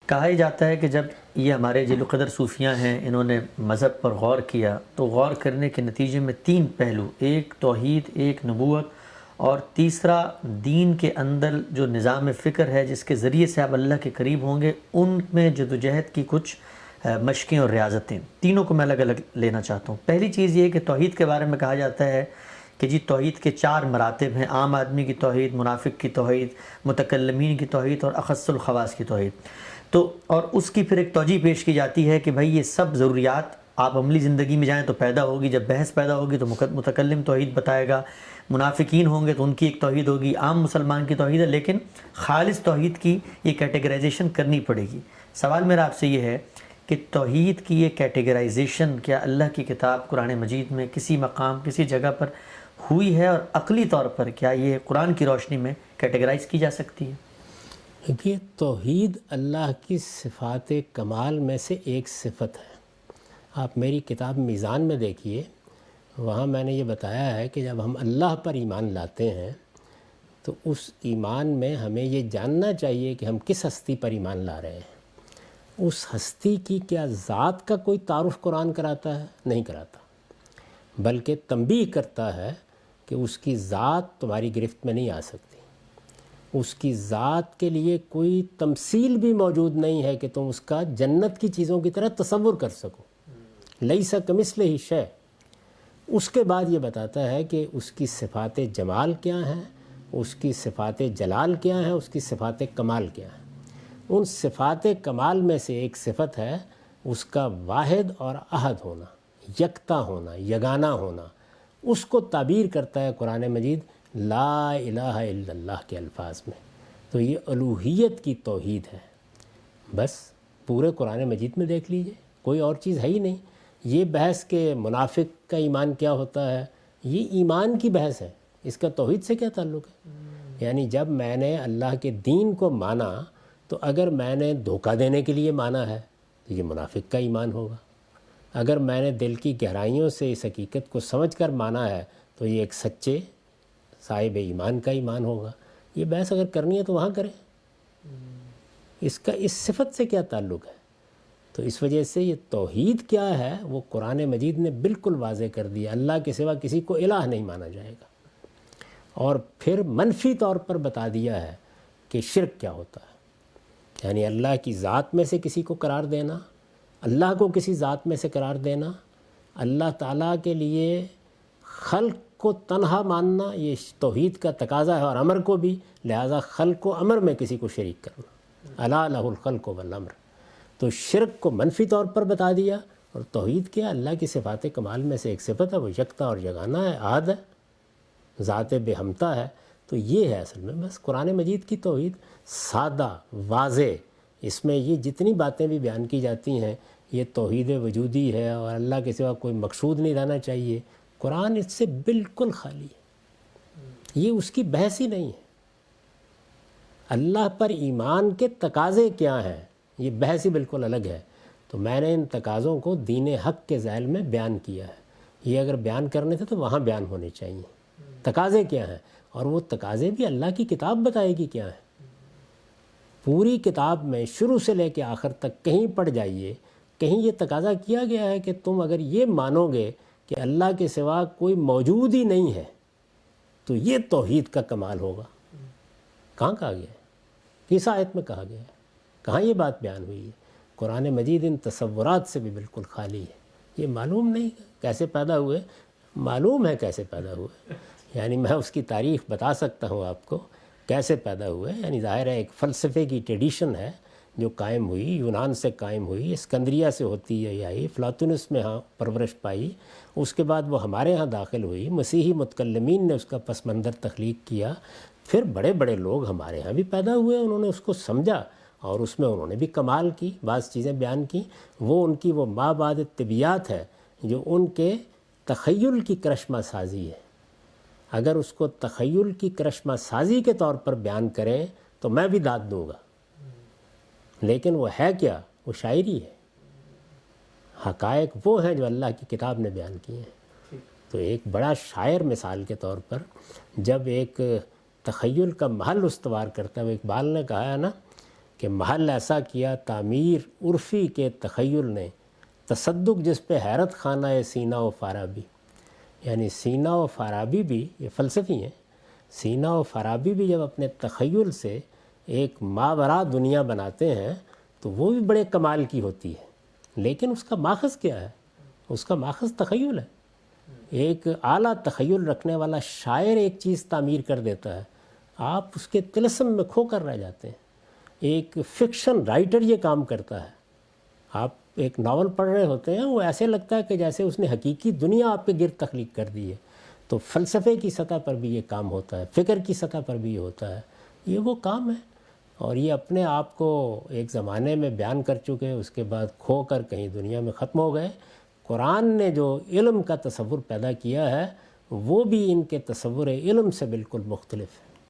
کہا ہی جاتا ہے کہ جب یہ ہمارے جل قدر صوفیاں ہیں انہوں نے مذہب پر غور کیا تو غور کرنے کے نتیجے میں تین پہلو، ایک توحید، ایک نبوت اور تیسرا دین کے اندر جو نظام فکر ہے جس کے ذریعے سے آپ اللہ کے قریب ہوں گے، ان میں جدوجہد کی کچھ مشقیں اور ریاضتیں، تینوں کو میں الگ الگ لینا چاہتا ہوں۔ پہلی چیز یہ کہ توحید کے بارے میں کہا جاتا ہے کہ جی توحید کے 4 مراتب ہیں: عام آدمی کی توحید، منافق کی توحید، متکلمین کی توحید اور اخص الخواص کی توحید۔ تو اور اس کی پھر ایک توجیہ پیش کی جاتی ہے کہ بھائی یہ سب ضروریات آپ عملی زندگی میں جائیں تو پیدا ہوگی، جب بحث پیدا ہوگی تو متکلم توحید بتائے گا، منافقین ہوں گے تو ان کی ایک توحید ہوگی، عام مسلمان کی توحید ہے، لیکن خالص توحید کی یہ کیٹیگرائزیشن کرنی پڑے گی۔ سوال میرا آپ سے یہ ہے کہ توحید کی یہ کیٹیگرائزیشن کیا اللہ کی کتاب قرآن مجید میں کسی مقام کسی جگہ پر ہوئی ہے، اور عقلی طور پر کیا یہ قرآن کی روشنی میں کیٹیگرائز کی جا سکتی ہے؟ دیکھیے، توحید اللہ کی صفات کمال میں سے ایک صفت ہے۔ آپ میری کتاب میزان میں دیکھیے، وہاں میں نے یہ بتایا ہے کہ جب ہم اللہ پر ایمان لاتے ہیں تو اس ایمان میں ہمیں یہ جاننا چاہیے کہ ہم کس ہستی پر ایمان لا رہے ہیں۔ اس ہستی کی کیا ذات کا کوئی تعارف قرآن کراتا ہے؟ نہیں کراتا، بلکہ تنبیہ کرتا ہے کہ اس کی ذات تمہاری گرفت میں نہیں آ سکتی، اس کی ذات کے لیے کوئی تمثیل بھی موجود نہیں ہے کہ تم اس کا جنت کی چیزوں کی طرح تصور کر سکو۔ لیس کمثلہ شیء۔ اس کے بعد یہ بتاتا ہے کہ اس کی صفات جمال کیا ہیں، اس کی صفات جلال کیا ہیں، اس کی صفات کمال کیا ہیں۔ ان صفات کمال میں سے ایک صفت ہے اس کا واحد اور احد ہونا، یکتا ہونا، یگانہ ہونا۔ اس کو تعبیر کرتا ہے قرآن مجید لا الہ الا اللہ کے الفاظ میں۔ تو یہ الوہیت کی توحید ہے۔ بس پورے قرآن مجید میں دیکھ لیجئے، کوئی اور چیز ہے ہی نہیں۔ یہ بحث کہ منافق کا ایمان کیا ہوتا ہے، یہ ایمان کی بحث ہے، اس کا توحید سے کیا تعلق ہے؟ یعنی جب میں نے اللہ کے دین کو مانا تو اگر میں نے دھوکہ دینے کے لیے مانا ہے تو یہ منافق کا ایمان ہوگا، اگر میں نے دل کی گہرائیوں سے اس حقیقت کو سمجھ کر مانا ہے تو یہ ایک سچے صاحب ایمان کا ایمان ہوگا۔ یہ بحث اگر کرنی ہے تو وہاں کریں، اس کا اس صفت سے کیا تعلق ہے؟ تو اس وجہ سے یہ توحید کیا ہے وہ قرآن مجید نے بالکل واضح کر دیا۔ اللہ کے سوا کسی کو الہ نہیں مانا جائے گا، اور پھر منفی طور پر بتا دیا ہے کہ شرک کیا ہوتا ہے، یعنی اللہ کی ذات میں سے کسی کو قرار دینا، اللہ کو کسی ذات میں سے قرار دینا، اللہ تعالیٰ کے لیے خلق کو تنہا ماننا، یہ توحید کا تقاضا ہے، اور امر کو بھی، لہذا خلق و امر میں کسی کو شریک کرنا، الا لہ الخلق والامر۔ تو شرک کو منفی طور پر بتا دیا، اور توحید کیا؟ اللہ کی صفات کمال میں سے ایک صفت ہے، وہ یکتا اور یگانہ ہے، احد ہے، ذات بے ہمتا ہے۔ تو یہ ہے اصل میں بس قرآن مجید کی توحید، سادہ، واضح۔ اس میں یہ جتنی باتیں بھی بیان کی جاتی ہیں یہ توحید وجودی ہے اور اللہ کے سوا کوئی مقصود نہیں رہنا چاہیے، قرآن اس سے بالکل خالی ہے، یہ اس کی بحث ہی نہیں ہے۔ اللہ پر ایمان کے تقاضے کیا ہیں، یہ بحث ہی بالکل الگ ہے۔ تو میں نے ان تقاضوں کو دین حق کے ذیل میں بیان کیا ہے۔ یہ اگر بیان کرنے تھے تو وہاں بیان ہونے چاہیے، تقاضے کیا ہیں، اور وہ تقاضے بھی اللہ کی کتاب بتائے گی کیا ہے۔ پوری کتاب میں شروع سے لے کے آخر تک کہیں پڑھ جائیے، کہیں یہ تقاضا کیا گیا ہے کہ تم اگر یہ مانو گے کہ اللہ کے سوا کوئی موجود ہی نہیں ہے تو یہ توحید کا کمال ہوگا۔ کہاں کہا گیا ہے؟ کس آیت میں کہا گیا ہے؟ کہاں یہ بات بیان ہوئی ہے؟ قرآن مجید ان تصورات سے بھی بالکل خالی ہے۔ یہ معلوم نہیں کیسے پیدا ہوئے، معلوم ہے کیسے پیدا ہوئے، یعنی میں اس کی تاریخ بتا سکتا ہوں آپ کو کیسے پیدا ہوئے۔ یعنی ظاہر ہے ایک فلسفے کی ٹریڈیشن ہے جو قائم ہوئی، یونان سے قائم ہوئی، اسکندریہ سے ہوتی ہے آئی، فلاطونس میں ہاں پرورش پائی، اس کے بعد وہ ہمارے ہاں داخل ہوئی، مسیحی متکلمین نے اس کا پس منظر تخلیق کیا، پھر بڑے بڑے لوگ ہمارے ہاں بھی پیدا ہوئے، انہوں نے اس کو سمجھا اور اس میں انہوں نے بھی کمال کی، بعض چیزیں بیان کی۔ وہ ان کی وہ ما بعد طبیعت ہے جو ان کے تخیل کی کرشمہ سازی ہے۔ اگر اس کو تخیل کی کرشمہ سازی کے طور پر بیان کریں تو میں بھی داد دوں گا، لیکن وہ ہے کیا؟ وہ شاعری ہے، حقائق وہ ہیں جو اللہ کی کتاب نے بیان کیے ہیں۔ تو ایک بڑا شاعر مثال کے طور پر جب ایک تخیل کا محل استوار کرتا ہے، وہ اقبال نے کہا ہے نا کہ محل ایسا کیا تعمیر عرفی کے تخیل نے، تصدق جس پہ حیرت خانہ سینا و فارابی. یعنی سینا و فارابی بھی یہ فلسفی ہیں. سینا و فارابی بھی جب اپنے تخیل سے ایک ماورا دنیا بناتے ہیں تو وہ بھی بڑے کمال کی ہوتی ہے، لیکن اس کا ماخذ کیا ہے؟ اس کا ماخذ تخیل ہے. ایک اعلیٰ تخیل رکھنے والا شاعر ایک چیز تعمیر کر دیتا ہے، آپ اس کے طلسم میں کھو کر رہ جاتے ہیں. ایک فکشن رائٹر یہ کام کرتا ہے. آپ ایک ناول پڑھ رہے ہوتے ہیں، وہ ایسے لگتا ہے کہ جیسے اس نے حقیقی دنیا آپ کے گرد تخلیق کر دی ہے. تو فلسفے کی سطح پر بھی یہ کام ہوتا ہے، فکر کی سطح پر بھی یہ ہوتا ہے. یہ وہ کام ہے، اور یہ اپنے آپ کو ایک زمانے میں بیان کر چکے، اس کے بعد کھو کر کہیں دنیا میں ختم ہو گئے. قرآن نے جو علم کا تصور پیدا کیا ہے وہ بھی ان کے تصور علم سے بالکل مختلف ہے.